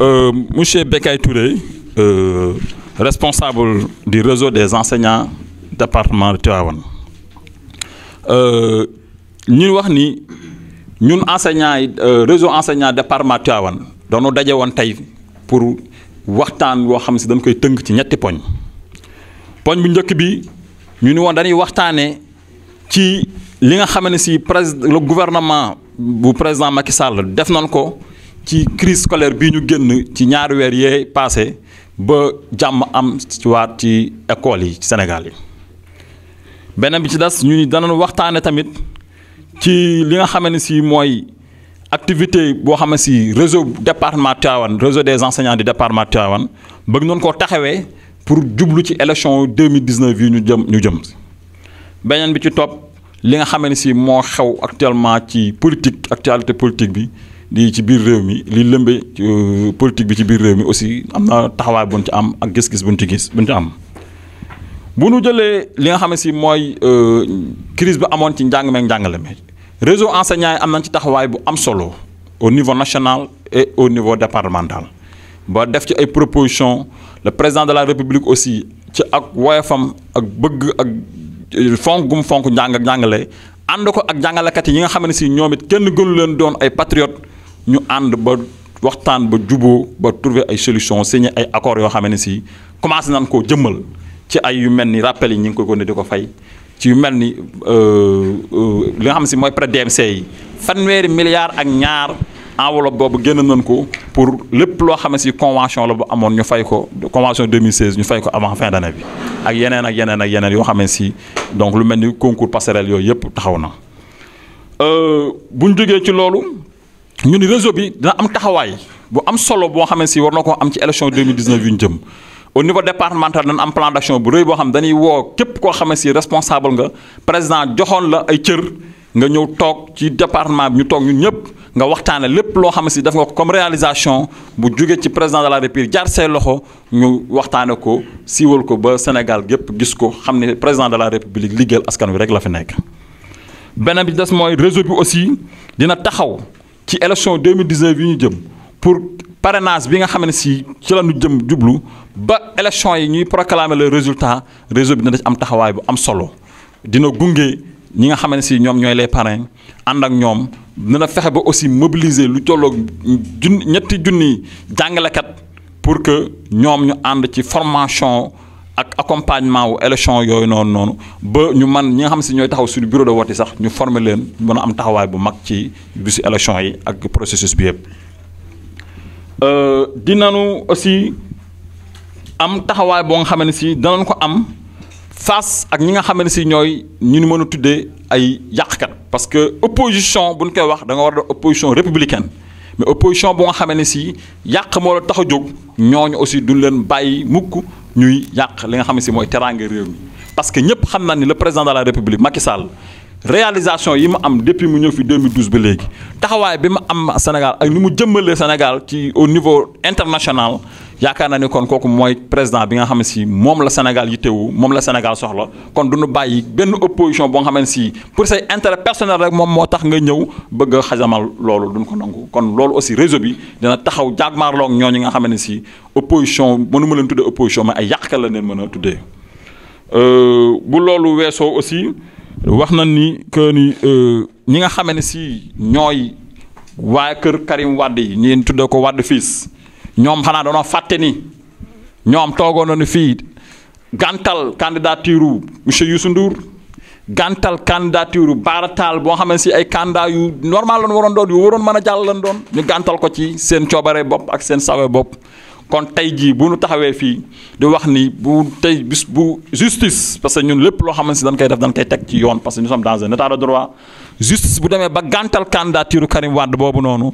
Monsieur Bekay Touré, responsable du réseau des enseignants département de Tivaouane. Nous wax ni ñun enseignants réseau enseignant département Tivaouane dañu daje woon tey pour waxtaan woo xam si dañ koy tënk ci ñetti poñ bu njëkk bi ñu ni woon dañuy waxtaanee ci li nga xam ne si le gouvernement bu président Macky Sall def nañ ko ci crise scolaire bii ñu génn ci ñaari weer yee passé ba jàmm am ci waat ci école yi ci Sénégal yi. beneen bi ci des ñu ni danañ waxtaane tamit ci li nga xam ne si mooy activité boo xam ne si réseau département Tivaouane réseau des enseignants du département Tivaouane bëgg noonu koo taxawee pour jublu ci élection 2019 yi ñu jëm beneen bi ci topp li nga xam ne si moo xew actuellement ci politique actualité politique bi di ci biir réew mi li lëmbe politique bi ci biir réew mi aussi am na taxawaay buñ ci am ak gis-gis buñ ci am. bu nu jëlee li nga xam ne si mooy crise bi amoon ci njàng meeg njàngale mi réseau enseignant yi am nañ ci taxawaay bu am solo au niveau national et au niveau départemental ba def ci ay propositions le président de la république aussi ci ak woyofam ak bëgg ak fonk gum fonk njàng ak njàngale ànd ko ak jàngalekat yi nga xam ne si ñoom it kenn gënu leen doon ay patriotes ñu ànd ba waxtaan ba juboo ba trouver ay solutions signé ay accords yoo xam ne si commencé nañ koo jëmmal. ci ay yu mel ni rappel yi ñu ngi koy continuer di ko fay ci yu mel ni li nga xam si mooy prêt DMC yi fanweeri milliards ak ñaar enveloppe boobu génn nañ ko pour lépp loo xam ne si convention la bu amoon ñu fay ko convention 2016 ñu fay ko avant fin d'année bi ak yeneen yoo xam ne si donc lu mel ni concours passerelle yooyu yëpp taxaw na. bu ñu jógee ci loolu ñu ni réseau bi dina am taxawaay bu am solo boo xam ne si war na koo am ci élection 2019 yu ñu jëm. au niveau départemental dañ am plan d'action bu rëy boo xam dañuy woo képp koo xam ne si responsable nga président joxoon la ay cër nga ñëw toog ci département bi ñu toog ñun ñëpp nga waxtaane lépp loo xam ne si def nga ko comme réalisation bu jóge ci président de la république jaar say loxo ñu waxtaane ko siiwal ko ba Sénégal gépp gis ko xam ne président de la république liggéeyal askan wi rek la fi nekk. beneen bi des mooy réseau bi aussi dina taxaw ci élection 2019 yi ñu jëm pour parrainage bi nga xam ne si ci la ñu jëm jublu ba élection yi ñuy proclamer le résultat réseau bi dina am taxawaay bu am solo dina gunge ñi nga xam ne si ñoom ñooy les parrains ànd ak ñoom dina fexe ba aussi mobiliser lu tolloog ñetti junni jàngalekat pour que ñoom ñu ànd ci formation ak accompagnement wu élection yooyu noonu ba ñu man ñi nga xam ne si ñooy taxaw sur bureau de vote yi sax ñu former leen mën a am taxawaay bu mag ci bisu élection yi ak processus bi yëpp. dinañu aussi am taxawaay boo nga xam ne si danañ ko am face ak ñi nga xam ne si ñooy ñu mën a tuddee ay yàqkat parce que opposition bu ñu koy wax da nga war a def opposition républicaine mais opposition boo nga xam ne si yàq moo la tax a jóg ñooñu aussi duñ leen bàyyi mukk ñuy yàq li nga xam ne si mooy teraange réew mi parce que ñëpp xam na ni le président de la république Macky Sall réalisation yi ma am depuis mu ñëw fi 2012 ba léegi taxawaay bi ma am Sénégal ak ni mu jëmmalee Sénégal ci au niveau international yaakaar naa ni kon kooku mooy président bi nga xam ne si moom la Sénégal yittewu moom la Sénégal soxla kon du ñu bàyyi benn opposition boo nga xam ne si pour say intérêt personnel rek moom moo tax nga ñëw bëgg a xajamal loolu duñ ko nangu kon loolu aussi réseau bi dina taxaw jaagmaarloog ñooñu nga xam ne si opposition mënuma leen tuddee opposition mais ay yàqkat la leen mën a tuddee bu loolu weesoo aussi. wax nañ ni que ni ñi nga xam ne si ñooy waa kër Karim Wade yi ñi tuddee ko Wade fils ñoom xanaa dañoo fàtte ni ñoom toogoon nañu fii gàntal candidature monsieur Youssou Ndour gàntal candidature Bara Tall boo xam ne si ay candidat yu normal lañu waroon doon yu waroon mën a jàll lañ doon ñu gàntal ko ci seen coobare bopp ak seen sawe bopp. kon tey jii bu nu taxawee fii di wax ni bu tey bis bu justice parce que ñun lépp loo xam ne si dañ koy def dañ koy teg ci yoon parce que nous sommes dans un état de droit justice bu demee ba gàntal candidature Karim Wade boobu noonu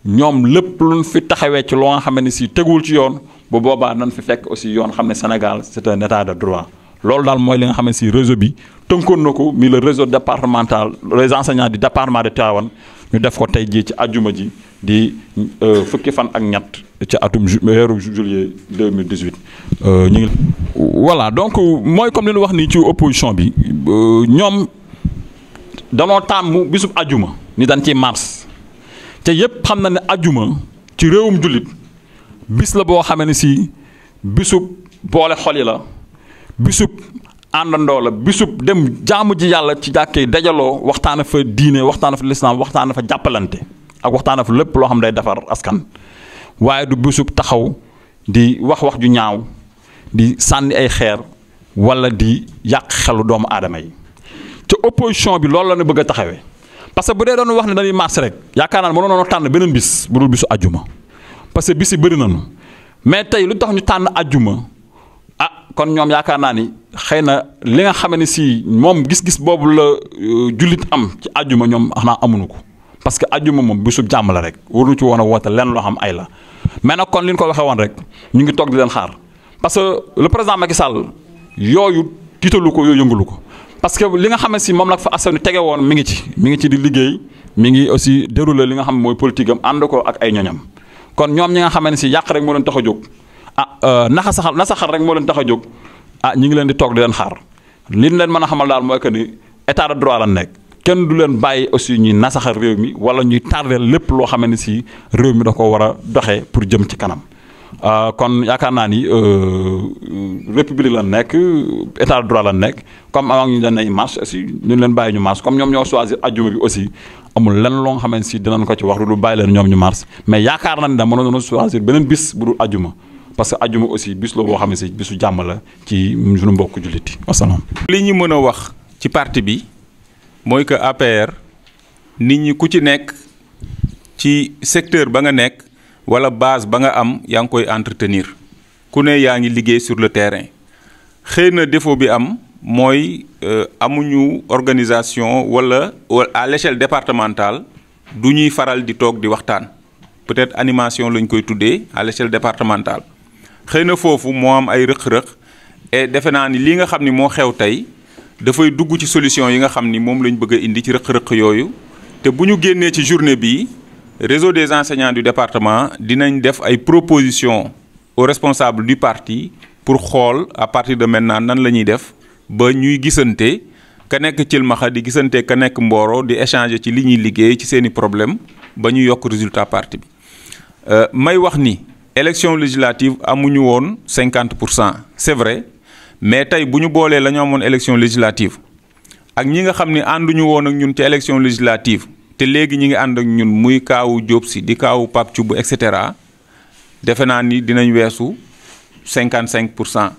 ñoom lépp luñ fi taxawee ci loo nga xam ne si teguwul ci yoon bu boobaa nañ fi fekk aussi yoon xam ne Sénégal c'est un état de droit loolu daal mooy li nga xam ne si réseau bi tënkoon na ko mi le réseau départemental les enseignants du département de Tivaouane ñu def ko tey jii ci àjjuma ji di fukki fan ak ñett ci atum weeru juillet 2018 ñu ngi. voilà donc mooy comme li ñu wax nii ci opposition bi ñoom danoo tàmm bisub àjjuma ni dañ ciy mars te yëpp xam na ne àjjuma ci réewum jullit bis la boo xamee ne si bisub boole xol yi la bisub àndandoo la bisub dem jaamu ji yàlla ci jàkkee dajaloo waxtaana fa diine waxtaana fa lislaam waxtaana fa jàppalante ak waxtaana fa lépp loo xam day defar askan waaye du bisub taxaw di wax ju ñaaw di sànni ay xeer wala di yàq xelu doomu aadama yi te opposition bi loolu la ne bëgg a taxawee parce que bu dee doon wax ne dañuy marche rek yaakaar naa ne mënoon tànn beneen bis bu dul bisu àjjuma parce que bis yi bëri nañu mais tey lu tax ñu tànn àjjuma kon ñoom yaakaar naa ni xëy na li nga xam ne si moom gis-gis boobu la jullit am ci àjjuma ñoom xanaa amuñu ko parce que àjjuma moom bisu jàmm la rek waruñu ci woon a woote lenn loo xam ay la mais nag kon li ñu ko waxee woon rek ñu ngi toog di leen xaar parce que le président Macky Sall yooyu tiitalu ko yooyu yëngulu ko parce que li nga xam ne si moom la fa askan wi tege woon mi ngi ci di liggéey mi ngi aussi déroulé li nga xam mooy politique am ànd ko ak ay ñoñam kon ñoom ñi nga xam ne si yàq rek moo leen tax a jóg. nasaxal rek moo leen tax a jóg ñi ngi leen di toog di leen xaar li ñu leen mën a xamal daal mooy que ni état de droit la nekk kenn du leen bàyyi aussi ñuy nasaxal réew mi wala ñuy tardeel lépp loo xam ne si réew mi da ko war a doxee pour jëm ci kanam kon yaakaar naa ni république la nekk état de droit la nekk comme avant ñu leen ay marche aussi ñu leen bàyyi ñu marche comme ñoom ñoo choisir ajjuma bi aussi amul lenn loo nga xam ne si dinañ ko ci wax lu bàyyi leen ñoom ñu marche mais yaakaar naa ni da mënoon choisir beneen bis bu dul ajjuma parce que ajjuma aussi bis la boo xam ne si bisu jàmm la ci suñu mbokk jullit yi wasalaam. li ñu mën a wax ci parti bi mooy que APR nit ñi ku ci nekk ci secteur ba nga nekk wala base ba nga am yaa ngi koy entretenir ku ne yaa ngi liggéey sur le terrain xëy na défaut bi am mooy amuñu organisation wala à l'échelle départementale du ñuy faral di toog di waxtaan peut-être animation lañ koy tuddee à l'échelle départementale. xëy na foofu moo am ay rëq-rëq et defe naa ni li nga xam ni moo xew tey dafay dugg ci solution yi nga xam ni moom lañ bëgg a indi ci rëq-rëq yooyu te bu ñu génnee ci journée bi réseau des enseignants du département dinañ def ay propositions aux responsables du parti pour xool à partir de maintenant nan la ñuy def ba ñuy gisante ka nekk Thilmakha di gisante ka nekk Mboro di échanger ci li ñuy liggéey ci seeni problème ba ñu yokk résultat parti bi may wax ni. élection législative amuñu woon 50% c'est vrai mais tey bu ñu boolee la ñu amoon élection législative ak ñi nga xam ni ànduñu woon ak ñun ci élection législative te léegi ñi ngi ànd ak ñun muy kaawu Diop Sy di kaawu Pape Thioub et cetera defe naa ni dinañ weesu 55%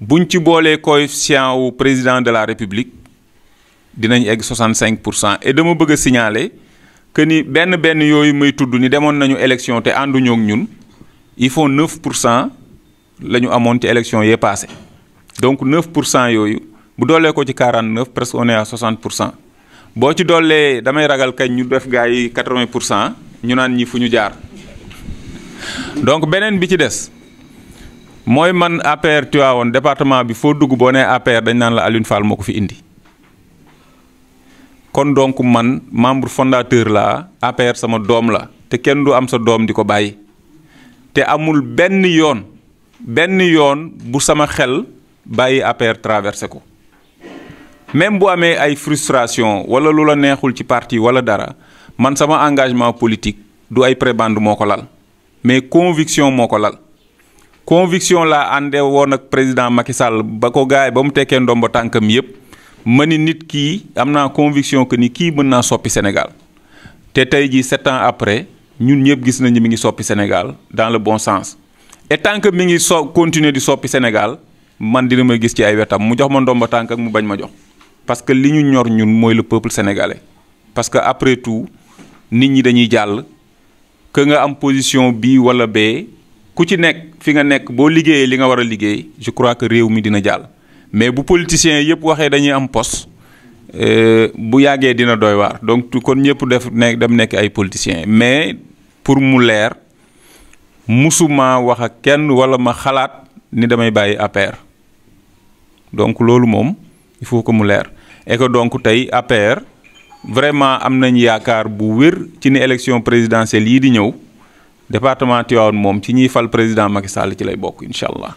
buñ ci boolee coefficient wu président de la république dinañ egg 65% et dama bëgg a signaler que ni benn yooyu may tudd ni demoon nañu élection te ànduñoo ak ñun. il faut 9% la ñu amoon ci élection yee passé donc 9% yooyu bu doolee ko ci 49 presque on est à 60% boo ci doolee damay ragal kañ ñu def gars yi 80% ñu naan ñi fu ñu jaar donc beneen bi ci des mooy man APR Tivaouane département bi foo dugg boo nee APR dañ naan la Alioune Fall moo ko fi indi kon donc man membre fondateur la APR sama doom la te kenn du am sa doom di ko bàyyi. te amul benn yoon bu sama xel bàyyi APR traversé ko même bu amee ay frustration wala lu la neexul ci parti wala dara man sama engagement politique du ay prébande moo ko lal mais conviction moo ko lal conviction laa àndee woon ak président Macky Sall ba ko gaay ba mu tekkee ndombo tànkam yépp ma ni nit kii am naa conviction que ni kii mën naa soppi Sénégal te tey jii 7 ans après ñun ñëpp gis nañu mi ngi soppi Sénégal dans le bon sens et tant que mi ngi continuer di soppi Sénégal man dina ma gis ci ay wetam mu jox ma ndomba tànk ak mu bañ ma jox parce que li ñu ñor ñun mooy le peuple sénégalais parce que après tout nit ñi dañuy jàll que nga am position bii wala bee ku ci nekk fi nga nekk boo liggéeyee li nga war a liggéey je crois que réew mi dina jàll mais bu politiciens yëpp waxee dañuy am poste bu yàggee dina doy waar donc kon ñëpp dem nekk ay politiciens mais pour mu leer musuma wax ak kenn wala ma xalaat ni damay bàyyi APR donc loolu moom il faut que mu leer et que donc tey APR vraiment am nañ yaakaar bu wér ci ni élection présidentielle yii di ñëw département Tivaouane moom ci ñiy fal président Macky Sall ci lay bokk incha allah.